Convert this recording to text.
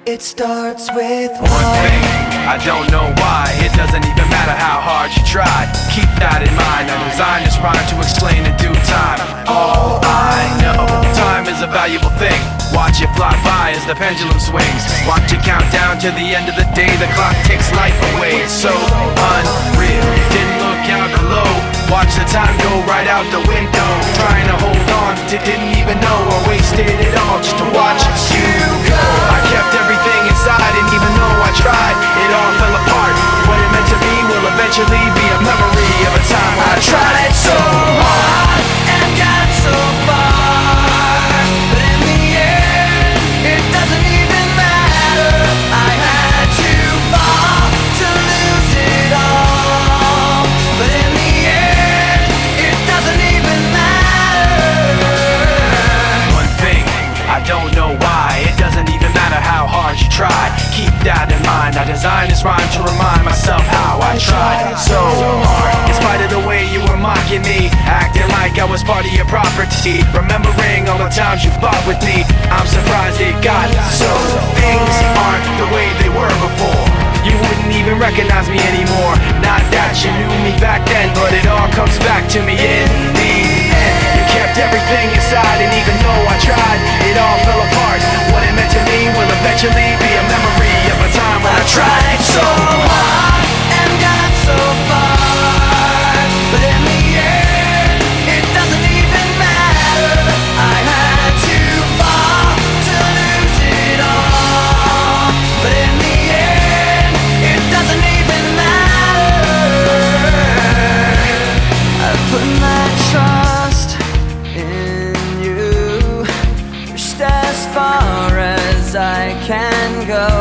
It starts with one thing, I don't know why. It doesn't even matter how hard you try. Keep that in mind, I designed this rhyme to explain in due time. All I know, time is a valuable thing. Watch it fly by as the pendulum swings. Watch it count down to the end of the day. The clock takes life away, it's so unreal. Didn't look out below, watch the time go right out the window. Trying to hold on, didn't even know I wasted it all just to watch you go. I kept everything inside, and even though I tried, it all fell apart. What it meant to be will eventually be a memory of a time when I tried so hard and got so far, but in the end, it doesn't even matter. I had to fall to lose it all, but in the end, it doesn't even matter. One thing, I don't know why. It doesn't even matter how hard you try. Keep that in mind, I designed this rhyme to remind myself how I tried so hard. In spite of the way you were mocking me, acting like I was part of your property, remembering all the times you fought with me, I'm surprised it got so. Things aren't the way they were before. You wouldn't even recognize me anymore. Not that you knew me back then, but it all comes back to me in the end. You kept everything inside, and even though I tried, it all fell apart. What it meant to me will eventually be a memory of a time when I tried so hard and got so far, but in the end, it doesn't even matter. I had to fall to lose it all, but in the end, it doesn't even matter. I put my trust in you, pushed as far as I can go.